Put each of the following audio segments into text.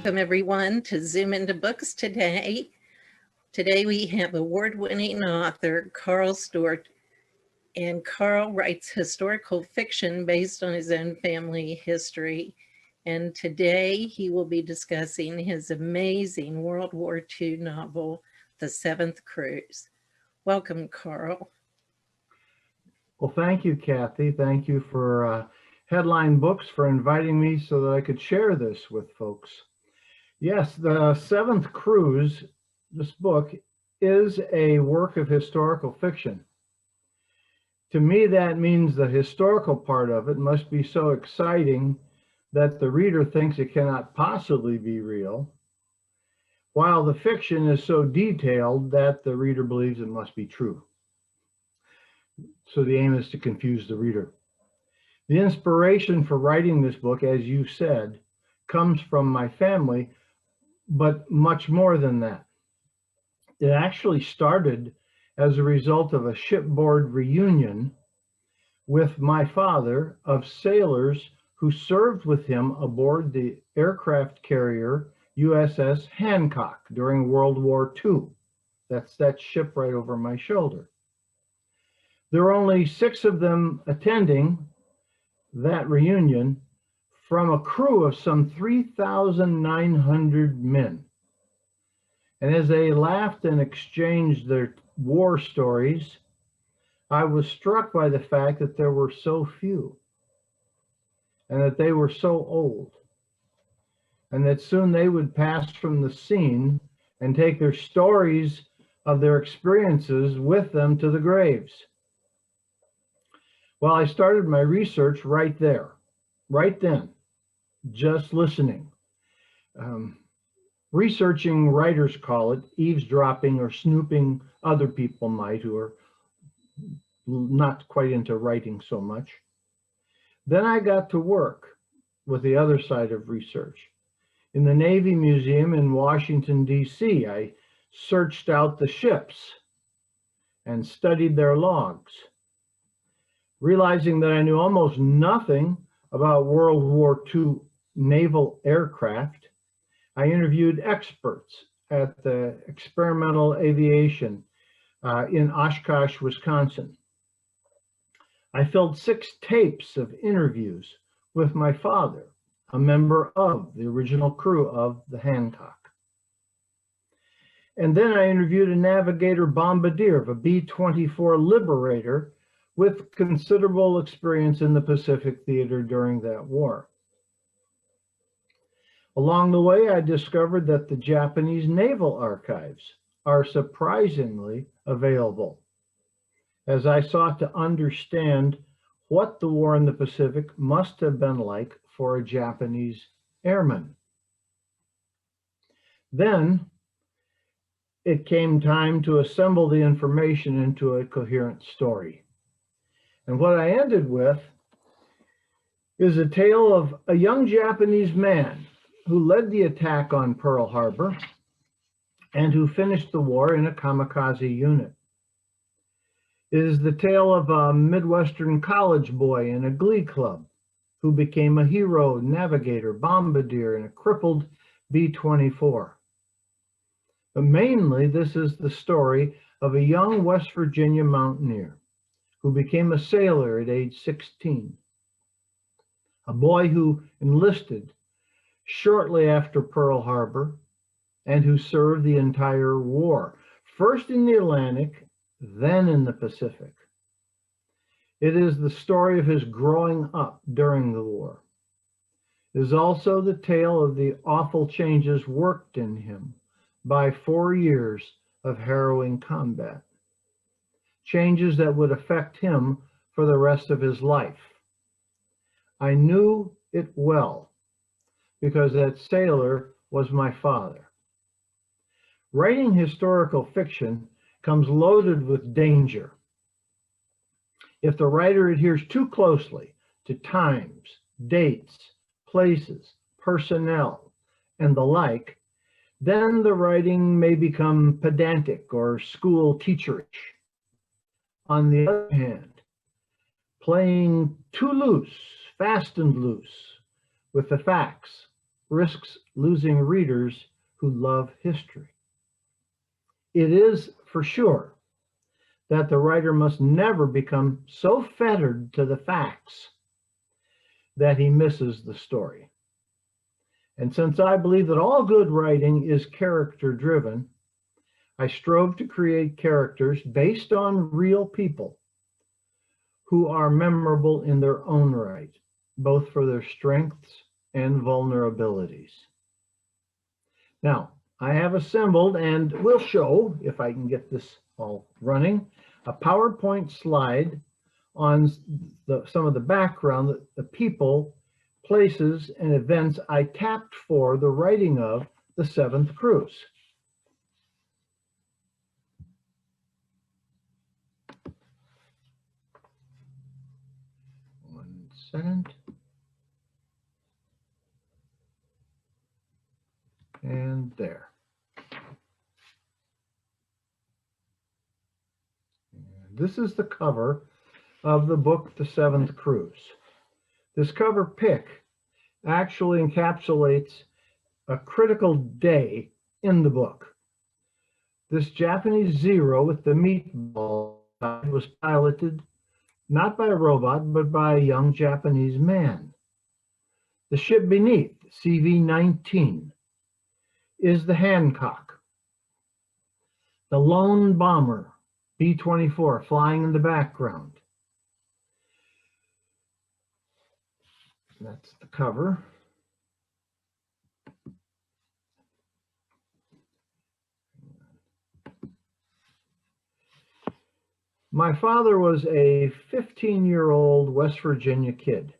Welcome everyone to Zoom into Books today. Today we have award-winning author Karl Stewart, and Karl writes historical fiction based on his own family history. And today he will be discussing his amazing World War II novel, The Seventh Cruise. Welcome, Karl. Well, thank you, Kathy. Thank you for Headline Books for inviting me so that I could share this with folks. Yes, The Seventh Cruise, this book, is a work of historical fiction. To me, that means the historical part of it must be so exciting that the reader thinks it cannot possibly be real, while the fiction is so detailed that the reader believes it must be true. So the aim is to confuse the reader. The inspiration for writing this book, as you said, comes from my family, but much more than that. It actually started as a result of a shipboard reunion with my father of sailors who served with him aboard the aircraft carrier USS Hancock during World War II. That's that ship right over my shoulder. There were only 6 of them attending that reunion from a crew of some 3,900 men. And as they laughed and exchanged their war stories, I was struck by the fact that there were so few and that they were so old, and that soon they would pass from the scene and take their stories of their experiences with them to the graves. Well, I started my research right there, right then, just listening. Researching, writers call it, eavesdropping or snooping, other people might, who are not quite into writing so much. Then I got to work with the other side of research. In the Navy Museum in Washington, D.C., I searched out the ships and studied their logs. Realizing that I knew almost nothing about World War II naval aircraft, I interviewed experts at the Experimental Aviation in Oshkosh, Wisconsin. I filled 6 tapes of interviews with my father, a member of the original crew of the Hancock. And then I interviewed a navigator bombardier of a B-24 Liberator with considerable experience in the Pacific theater during that war. Along the way, I discovered that the Japanese naval archives are surprisingly available, as I sought to understand what the war in the Pacific must have been like for a Japanese airman. Then it came time to assemble the information into a coherent story. And what I ended with is a tale of a young Japanese man who led the attack on Pearl Harbor and who finished the war in a kamikaze unit. It is the tale of a Midwestern college boy in a glee club who became a hero navigator, bombardier in a crippled B-24. But mainly, this is the story of a young West Virginia mountaineer who became a sailor at age 16. A boy who enlisted shortly after Pearl Harbor and who served the entire war, first in the Atlantic, then in the Pacific. It is the story of his growing up during the war. It is also the tale of the awful changes worked in him by 4 years of harrowing combat. Changes that would affect him for the rest of his life. I knew it well because that sailor was my father. Writing historical fiction comes loaded with danger. If the writer adheres too closely to times, dates, places, personnel, and the like, then the writing may become pedantic or school teacherish. On the other hand, playing too loose, fast and loose, with the facts, risks losing readers who love history. It is for sure that the writer must never become so fettered to the facts that he misses the story. And since I believe that all good writing is character-driven, I strove to create characters based on real people who are memorable in their own right, both for their strengths and vulnerabilities. Now, I have assembled and will show, if I can get this all running, a PowerPoint slide on some of the background, the people, places, and events I tapped for the writing of the Seventh Cruise. One second. And there. And this is the cover of the book, The Seventh Cruise. This cover pic actually encapsulates a critical day in the book. This Japanese Zero with the meatball was piloted not by a robot, but by a young Japanese man. The ship beneath, CV-19, is the Hancock. The lone bomber, B-24, flying in the background. That's the cover. My father was a 15-year-old West Virginia kid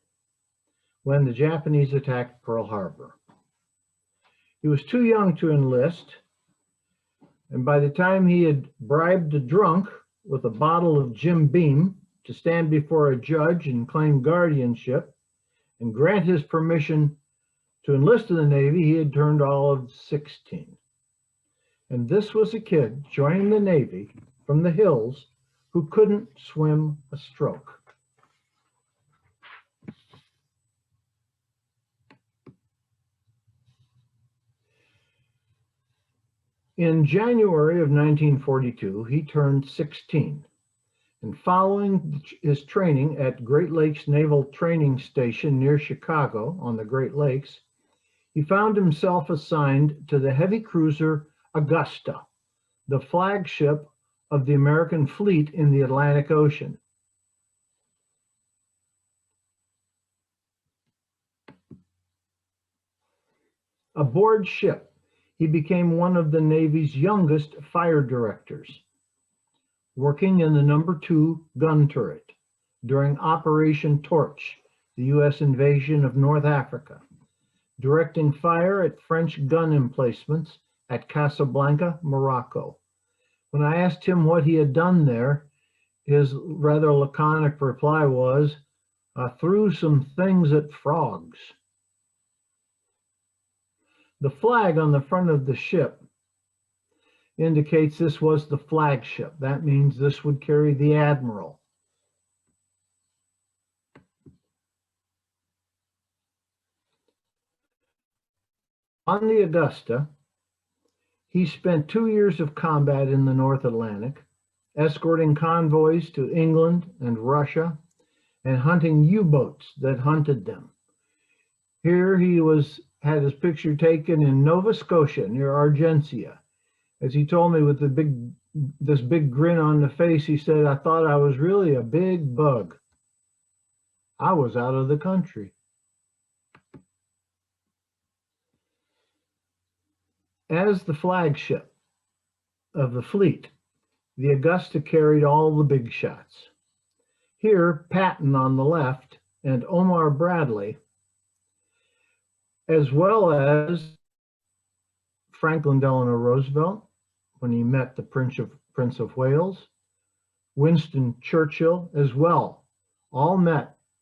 when the Japanese attacked Pearl Harbor. He was too young to enlist, and by the time he had bribed a drunk with a bottle of Jim Beam to stand before a judge and claim guardianship and grant his permission to enlist in the Navy, he had turned all of 16. And this was a kid joining the Navy from the hills who couldn't swim a stroke. In January of 1942, he turned 16, and following his training at Great Lakes Naval Training Station near Chicago on the Great Lakes, he found himself assigned to the heavy cruiser Augusta, the flagship of the American fleet in the Atlantic Ocean. Aboard ship, he became one of the Navy's youngest fire directors, working in the number 2 gun turret during Operation Torch, the U.S. invasion of North Africa, directing fire at French gun emplacements at Casablanca, Morocco. When I asked him what he had done there, his rather laconic reply was, "I threw some things at frogs." The flag on the front of the ship indicates this was the flagship. That means this would carry the admiral. On the Augusta, he spent 2 years of combat in the North Atlantic, escorting convoys to England and Russia and hunting U-boats that hunted them. Here he had his picture taken in Nova Scotia near Argentia. As he told me with this big grin on the face, he said, "I thought I was really a big bug. I was out of the country." As the flagship of the fleet, the Augusta carried all the big shots. Here, Patton on the left and Omar Bradley, as well as Franklin Delano Roosevelt when he met the Prince of Wales, Winston Churchill as well, all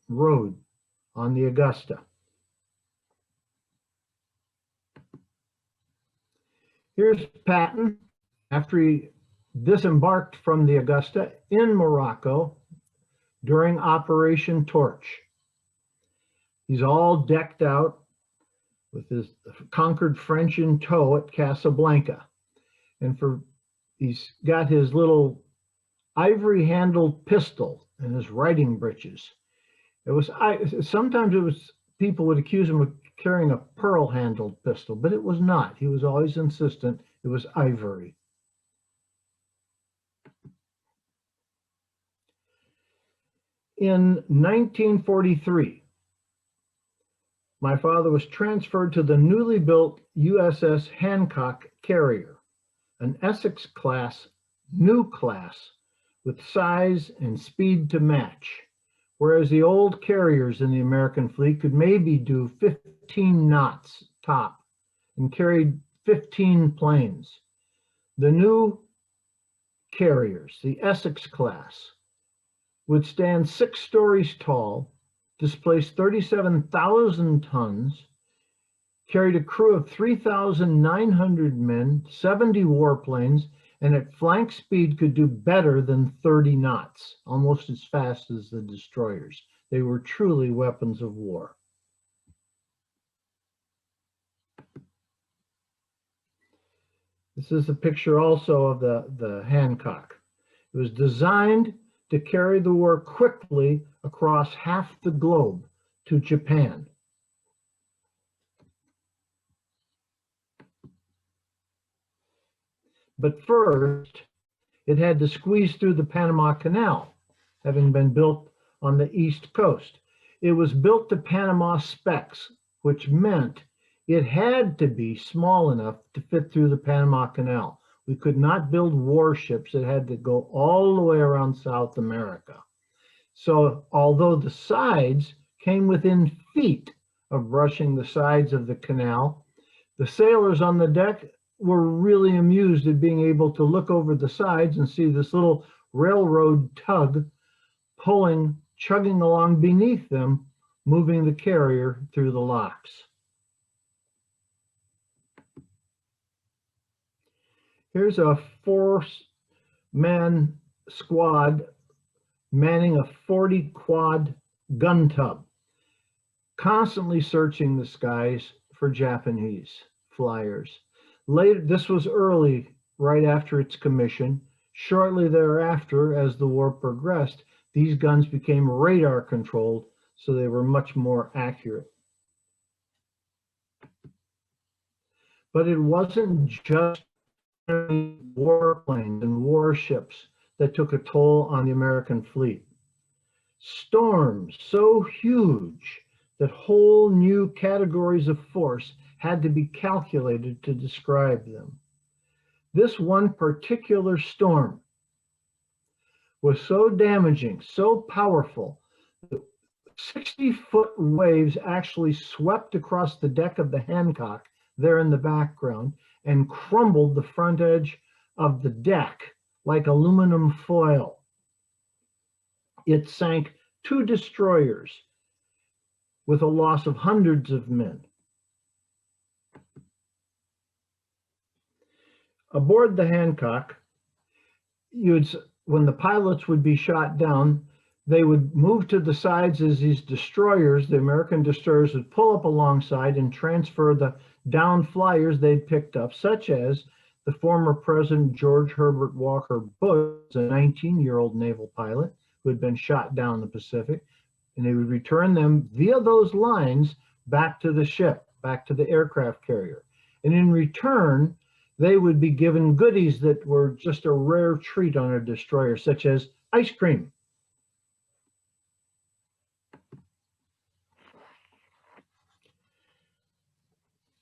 rode on the Augusta. Here's Patton after he disembarked from the Augusta in Morocco during Operation Torch. He's all decked out with his conquered French in tow at Casablanca. And he's got his little ivory-handled pistol and his riding breeches. Sometimes people would accuse him of carrying a pearl-handled pistol, but it was not. He was always insistent it was ivory. In 1943, my father was transferred to the newly built USS Hancock carrier, an Essex-class, new class, with size and speed to match, whereas the old carriers in the American fleet could maybe do 15 knots top and carried 15 planes. The new carriers, the Essex class, would stand 6 stories tall, displace 37,000 tons, carried a crew of 3,900 men, 70 warplanes, and at flank speed could do better than 30 knots, almost as fast as the destroyers. They were truly weapons of war. This is a picture also of the Hancock. It was designed to carry the war quickly across half the globe to Japan. But first, it had to squeeze through the Panama Canal, having been built on the East Coast. It was built to Panama specs, which meant it had to be small enough to fit through the Panama Canal. We could not build warships that had to go all the way around South America. So although the sides came within feet of brushing the sides of the canal, the sailors on the deck were really amused at being able to look over the sides and see this little railroad tug chugging along beneath them, moving the carrier through the locks. Here's a 4-man squad manning a 40 quad gun tub, constantly searching the skies for Japanese flyers. Later, this was early, right after its commission. Shortly thereafter, as the war progressed, these guns became radar controlled, so they were much more accurate. But it wasn't just warplanes and warships that took a toll on the American fleet. Storms so huge that whole new categories of force had to be calculated to describe them. This one particular storm was so damaging, so powerful, that 60-foot waves actually swept across the deck of the Hancock there in the background and crumbled the front edge of the deck like aluminum foil. It sank 2 destroyers with a loss of hundreds of men. Aboard the Hancock, when the pilots would be shot down, they would move to the sides as these destroyers, the American destroyers, would pull up alongside and transfer the downed flyers they'd picked up, such as the former President George Herbert Walker Bush, a 19-year-old naval pilot who had been shot down in the Pacific, and they would return them via those lines back to the ship, back to the aircraft carrier. And in return, they would be given goodies that were just a rare treat on a destroyer, such as ice cream.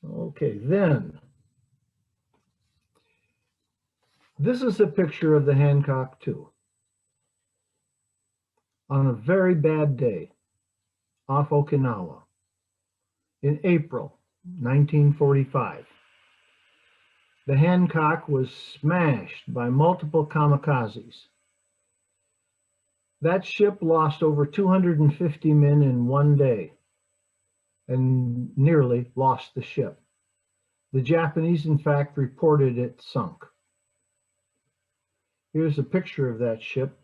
Okay, then, this is a picture of the Hancock too. On a very bad day off Okinawa in April 1945. The Hancock was smashed by multiple kamikazes. That ship lost over 250 men in one day and nearly lost the ship. The Japanese, in fact, reported it sunk. Here's a picture of that ship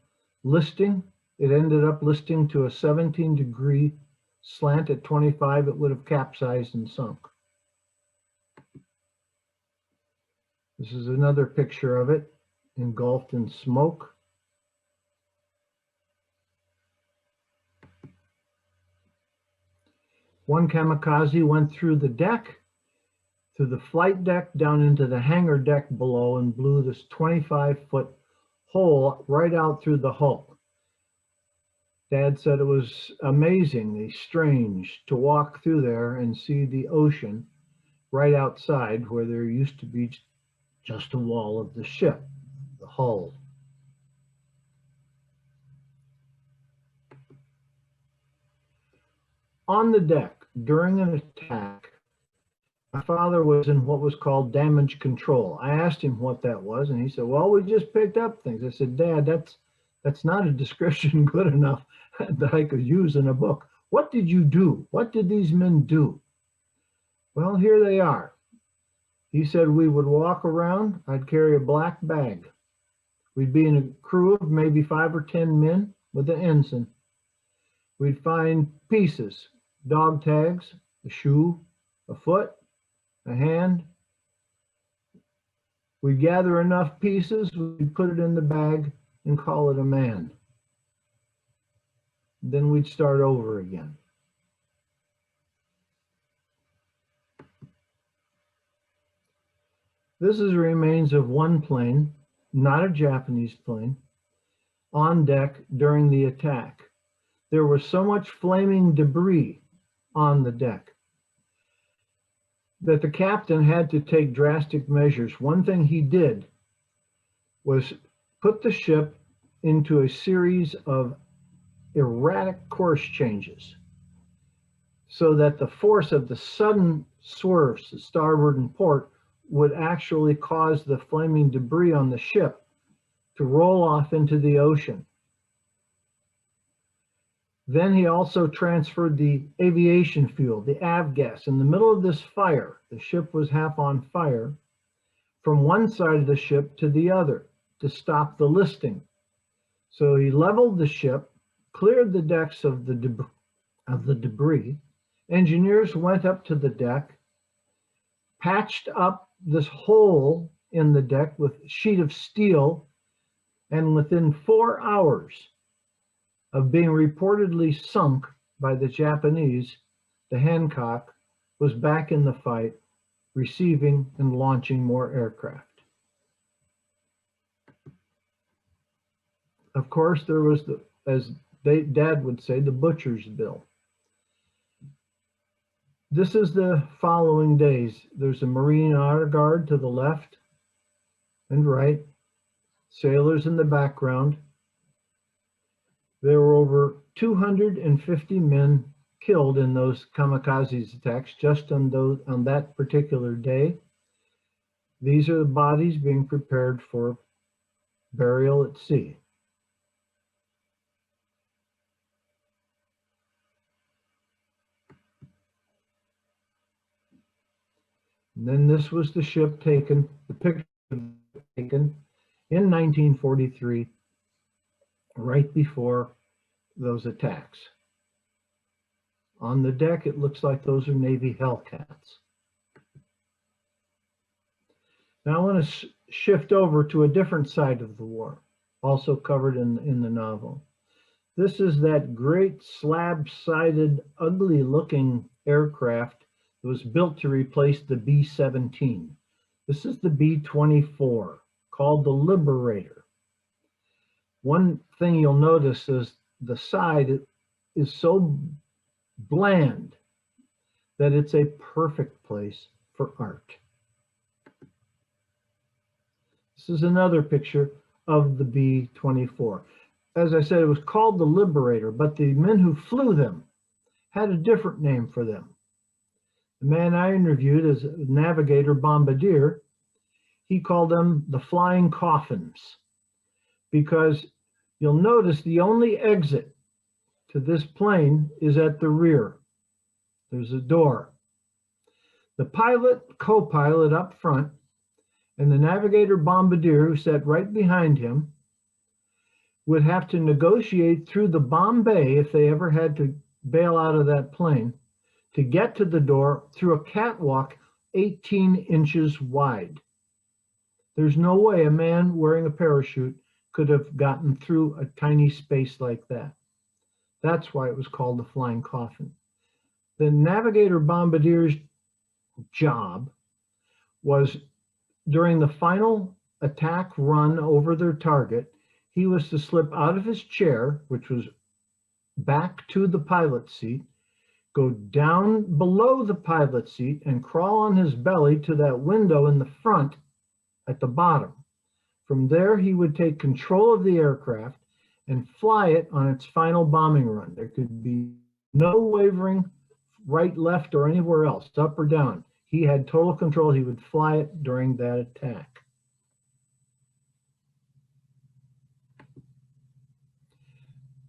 listing. It ended up listing to a 17-degree slant at 25. It would have capsized and sunk. This is another picture of it, engulfed in smoke. One kamikaze went through the deck, through the flight deck, down into the hangar deck below, and blew this 25-foot hole right out through the hull. Dad said it was amazingly strange to walk through there and see the ocean right outside where there used to be just a wall of the ship, the hull. On the deck, during an attack, my father was in what was called damage control. I asked him what that was, and he said, well, we just picked up things. I said, Dad, that's not a description good enough that I could use in a book. What did you do? What did these men do? Well, here they are. He said we would walk around. I'd carry a black bag. We'd be in a crew of maybe 5 or 10 men with an ensign. We'd find pieces, dog tags, a shoe, a foot, a hand. We'd gather enough pieces, we'd put it in the bag and call it a man. Then we'd start over again. This is remains of one plane, not a Japanese plane, on deck during the attack. There was so much flaming debris on the deck that the captain had to take drastic measures. One thing he did was put the ship into a series of erratic course changes so that the force of the sudden swerves to starboard and port would actually cause the flaming debris on the ship to roll off into the ocean. Then he also transferred the aviation fuel, the avgas. In the middle of this fire, the ship was half on fire, from one side of the ship to the other to stop the listing. So he leveled the ship, cleared the decks of the debris. Engineers went up to the deck, patched up this hole in the deck with a sheet of steel, and within 4 hours of being reportedly sunk by the Japanese, the Hancock was back in the fight, receiving and launching more aircraft. Of course, there was the, as Dad would say, the butcher's bill. This is the following days. There's a Marine Honor Guard to the left and right, sailors in the background. There were over 250 men killed in those kamikaze attacks just on that particular day. These are the bodies being prepared for burial at sea. And then this was the ship taken, the picture taken in 1943, right before those attacks. On the deck, it looks like those are Navy Hellcats. Now I want to shift over to a different side of the war, also covered in the novel. This is that great slab-sided, ugly-looking aircraft that was built to replace the B-17. This is the B-24, called the Liberator. One thing you'll notice is the side is so bland that it's a perfect place for art. This is another picture of the B-24. As I said, it was called the Liberator, but the men who flew them had a different name for them. The man I interviewed as a navigator bombardier, he called them the Flying Coffins, because you'll notice the only exit to this plane is at the rear. There's a door. The pilot, co-pilot up front, and the navigator bombardier who sat right behind him would have to negotiate through the bomb bay, if they ever had to bail out of that plane, to get to the door through a catwalk 18 inches wide. There's no way a man wearing a parachute could have gotten through a tiny space like that. That's why it was called the flying coffin. The navigator bombardier's job was, during the final attack run over their target, he was to slip out of his chair, which was back to the pilot seat, go down below the pilot seat and crawl on his belly to that window in the front at the bottom. From there, he would take control of the aircraft and fly it on its final bombing run. There could be no wavering right, left, or anywhere else, up or down. He had total control. He would fly it during that attack.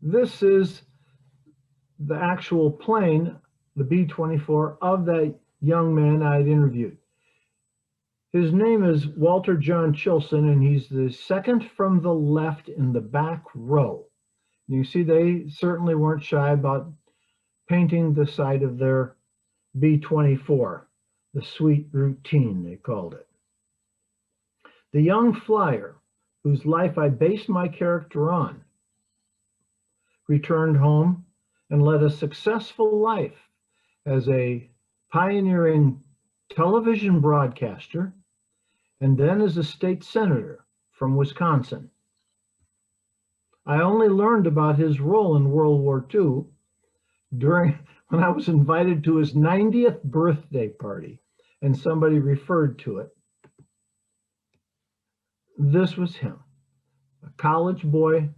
This is the actual plane, the B-24, of that young man I'd interviewed. His name is Walter John Chilson, and he's the second from the left in the back row. You see, they certainly weren't shy about painting the side of their B-24, the sweet routine, they called it. The young flyer, whose life I based my character on, returned home and led a successful life as a pioneering television broadcaster, and then as a state senator from Wisconsin. I only learned about his role in World War II when I was invited to his 90th birthday party, and somebody referred to it. This was him, a college boy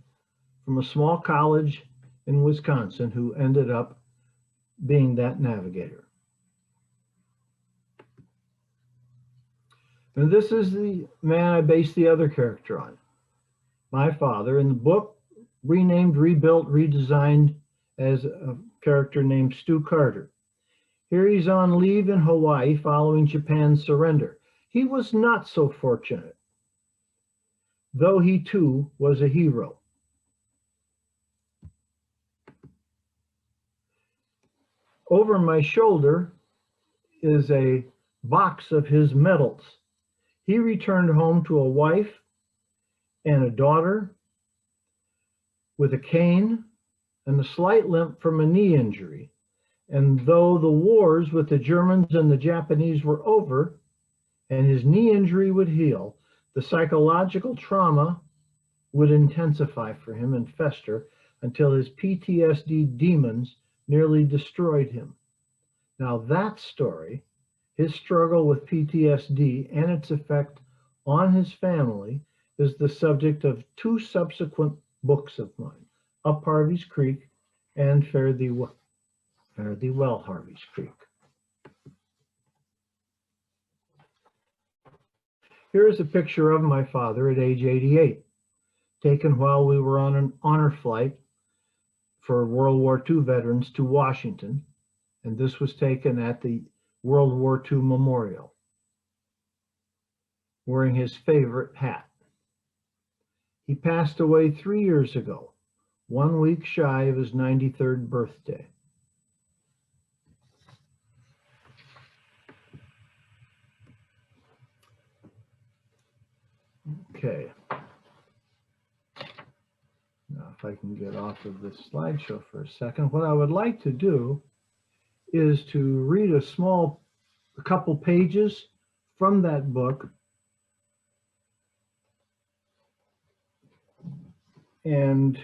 from a small college in Wisconsin who ended up being that navigator. And this is the man I based the other character on. My father, in the book, renamed, rebuilt, redesigned as a character named Stu Carter. Here he's on leave in Hawaii following Japan's surrender. He was not so fortunate, though he too was a hero. Over my shoulder is a box of his medals. He returned home to a wife and a daughter with a cane and a slight limp from a knee injury. And though the wars with the Germans and the Japanese were over and his knee injury would heal, the psychological trauma would intensify for him and fester until his PTSD demons nearly destroyed him. Now that story, his struggle with PTSD and its effect on his family, is the subject of 2 subsequent books of mine, Up Harvey's Creek and Fare Thee Well, Harvey's Creek. Here is a picture of my father at age 88, taken while we were on an honor flight for World War II veterans to Washington, and this was taken at the World War II Memorial, wearing his favorite hat. He passed away 3 years ago, 1 week shy of his 93rd birthday. Okay. Now, if I can get off of this slideshow for a second, what I would like to do is to read a couple pages from that book and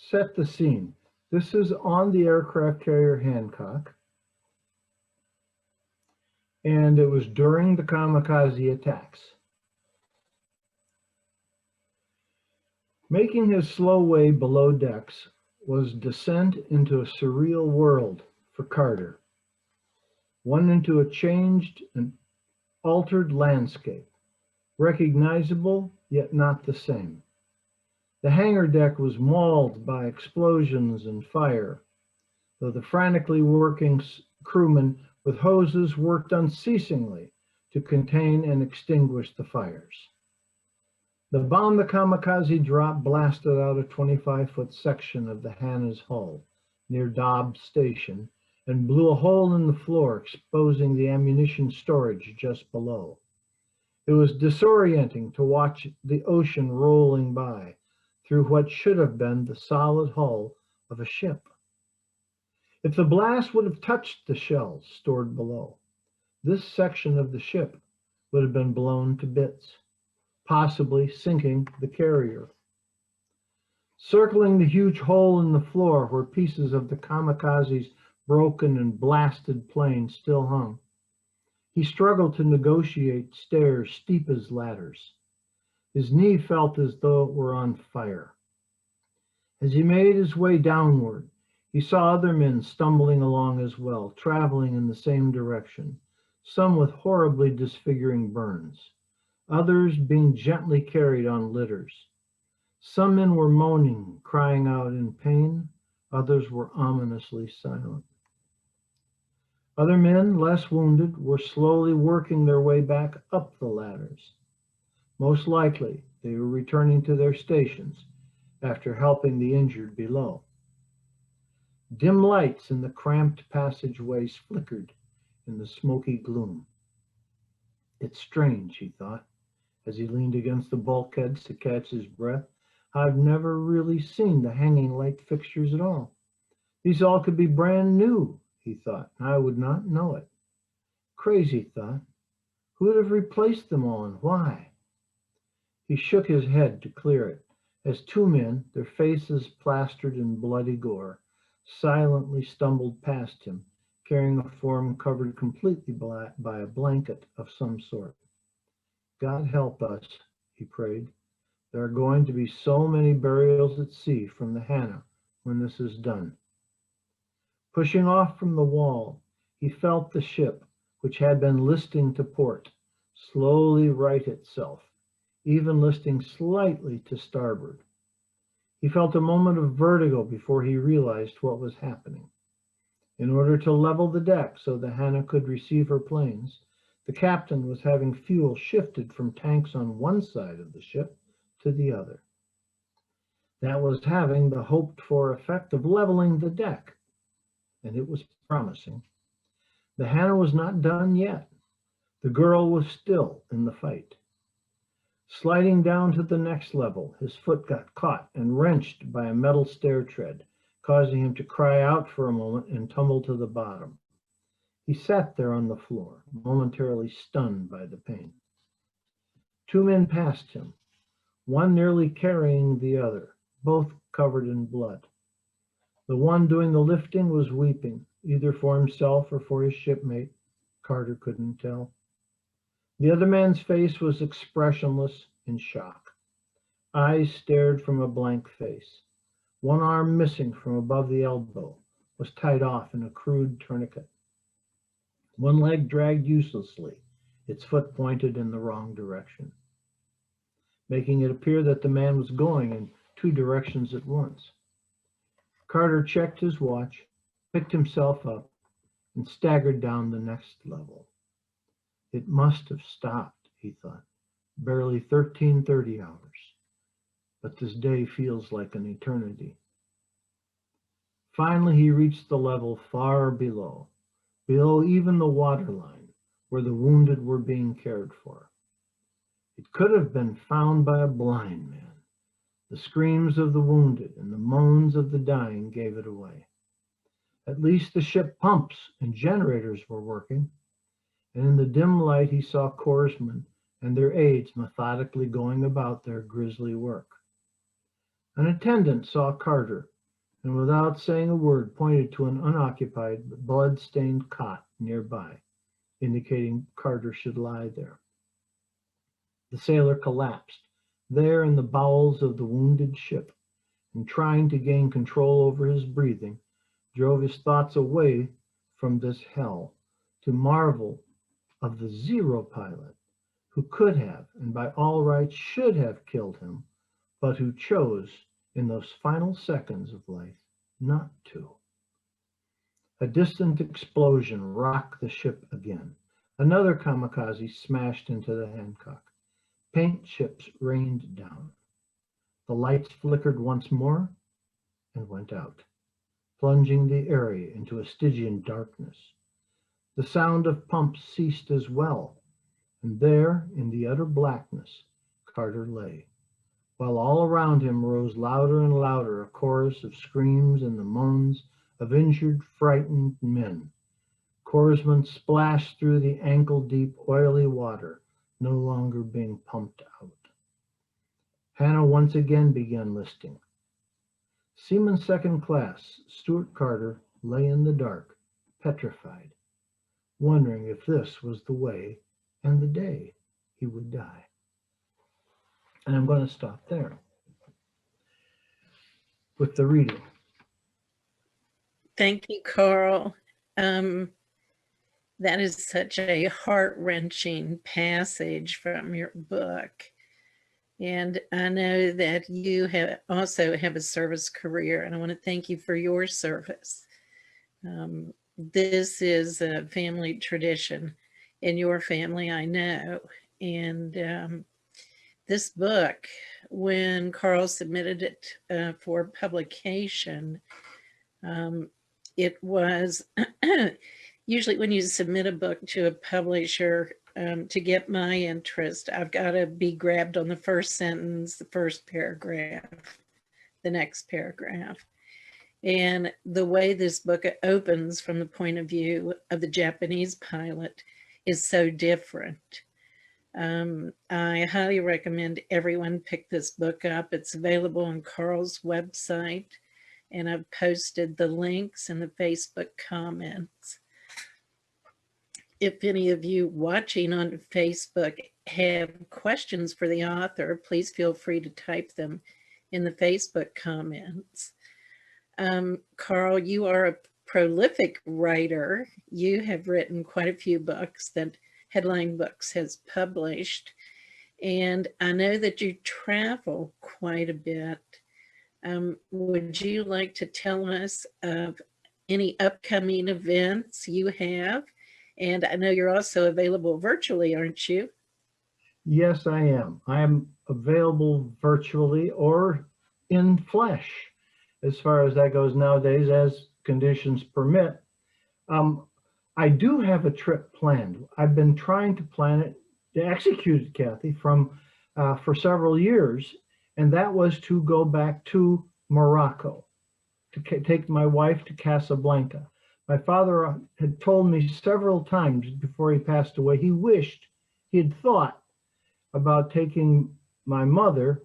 set the scene. This is on the aircraft carrier Hancock, and it was during the kamikaze attacks. Making his slow way below decks was descent into a surreal world for Carter, one into a changed and altered landscape, recognizable yet not the same. The hangar deck was mauled by explosions and fire, though the frantically working crewmen with hoses worked unceasingly to contain and extinguish the fires. The bomb the kamikaze dropped blasted out a 25-foot section of the Hannah's hull near Dobbs Station and blew a hole in the floor, exposing the ammunition storage just below. It was disorienting to watch the ocean rolling by through what should have been the solid hull of a ship. If the blast would have touched the shells stored below, this section of the ship would have been blown to bits, possibly sinking the carrier. Circling the huge hole in the floor where pieces of the kamikaze's broken and blasted plane still hung, he struggled to negotiate stairs steep as ladders. His knee felt as though it were on fire. As he made his way downward, he saw other men stumbling along as well, traveling in the same direction, some with horribly disfiguring burns, others being gently carried on litters. Some men were moaning, crying out in pain, others were ominously silent. Other men, less wounded, were slowly working their way back up the ladders. Most likely, they were returning to their stations after helping the injured below. Dim lights in the cramped passageways flickered in the smoky gloom. It's strange, he thought, as he leaned against the bulkheads to catch his breath. I've never really seen the hanging light fixtures at all. These all could be brand new, he thought, and I would not know it. Crazy thought. Who would have replaced them all and why? He shook his head to clear it as two men, their faces plastered in bloody gore, silently stumbled past him, carrying a form covered completely by a blanket of some sort. God help us, he prayed. There are going to be so many burials at sea from the Hannah when this is done. Pushing off from the wall, he felt the ship, which had been listing to port, slowly right itself, even listing slightly to starboard. He felt a moment of vertigo before he realized what was happening. In order to level the deck so the Hannah could receive her planes, the captain was having fuel shifted from tanks on one side of the ship to the other. That was having the hoped-for effect of leveling the deck, and it was promising. The Hannah was not done yet. The girl was still in the fight. Sliding down to the next level, his foot got caught and wrenched by a metal stair tread, causing him to cry out for a moment and tumble to the bottom. He sat there on the floor, momentarily stunned by the pain. Two men passed him, one nearly carrying the other, both covered in blood. The one doing the lifting was weeping, either for himself or for his shipmate. Carter couldn't tell. The other man's face was expressionless in shock. Eyes stared from a blank face. One arm, missing from above the elbow, was tied off in a crude tourniquet. One leg dragged uselessly, its foot pointed in the wrong direction, making it appear that the man was going in two directions at once. Carter checked his watch, picked himself up, and staggered down the next level. It must have stopped, he thought. Barely 13:30 hours. But this day feels like an eternity. Finally, he reached the level far below even the waterline, where the wounded were being cared for. It could have been found by a blind man. The screams of the wounded and the moans of the dying gave it away. At least the ship pumps and generators were working, and in the dim light he saw corpsmen and their aides methodically going about their grisly work. An attendant saw Carter, and without saying a word pointed to an unoccupied but blood-stained cot nearby, indicating Carter should lie there. The sailor collapsed there in the bowels of the wounded ship, and trying to gain control over his breathing, drove his thoughts away from this hell to marvel of the Zero pilot who could have, and by all rights should have killed him, but who chose in those final seconds of life not to. A distant explosion rocked the ship again. Another kamikaze smashed into the Hancock. Paint chips rained down. The lights flickered once more and went out, plunging the area into a Stygian darkness. The sound of pumps ceased as well, And there, in the utter blackness, Carter lay, while all around him rose louder and louder a chorus of screams and the moans of injured, frightened men. Chorusmen splashed through the ankle-deep, oily water, no longer being pumped out. Hannah once again began listing. Seaman second class, Stewart Carter, lay in the dark, petrified, wondering if this was the way and the day he would die. And I'm going to stop there with the reading. Thank you, Karl. That is such a heart-wrenching passage from your book. And I know that you also have a service career, and I want to thank you for your service. This is a family tradition in your family, I know. And this book, when Karl submitted it for publication, it was usually when you submit a book to a publisher, to get my interest, I've got to be grabbed on the first sentence, the first paragraph, the next paragraph. And the way this book opens from the point of view of the Japanese pilot is so different. I highly recommend everyone pick this book up. It's available on Karl's website, and I've posted the links in the Facebook comments. If any of you watching on Facebook have questions for the author, please feel free to type them in the Facebook comments. Karl, you are a prolific writer. You have written quite a few books that Headline Books has published, and I know that you travel quite a bit. Would you like to tell us of any upcoming events you have? And I know you're also available virtually, aren't you? Yes, I am. I am available virtually or in flesh, as far as that goes nowadays, as conditions permit. I do have a trip planned. I've been trying to plan it, to execute it, Kathy, for several years, and that was to go back to Morocco, to take my wife to Casablanca. My father had told me several times before he passed away, he wished, he had thought about taking my mother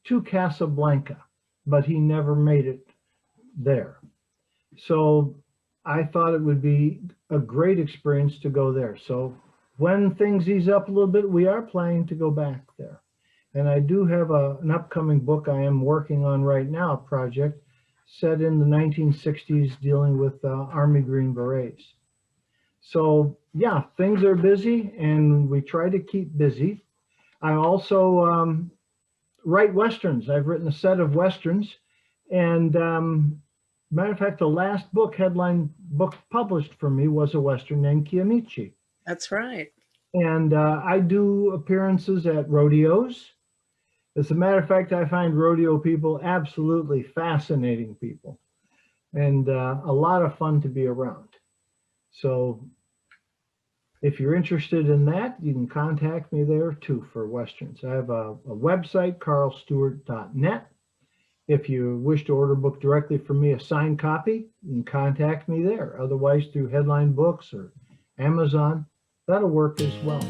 to Casablanca, but he never made it there. So I thought it would be a great experience to go there. So when things ease up a little bit, we are planning to go back there. And I do have an upcoming book I am working on right now, a project set in the 1960s dealing with Army Green Berets. So yeah, things are busy and we try to keep busy. I also write Westerns. I've written a set of Westerns, and matter of fact, the last book, headline book published for me was a Western named Kiamichi. That's right. And I do appearances at rodeos. As a matter of fact, I find rodeo people absolutely fascinating people and a lot of fun to be around. So if you're interested in that, you can contact me there too for Westerns. I have a website, karlstewart.net. If you wish to order a book directly from me, a signed copy, you can contact me there. Otherwise, through Headline Books or Amazon, that'll work as well.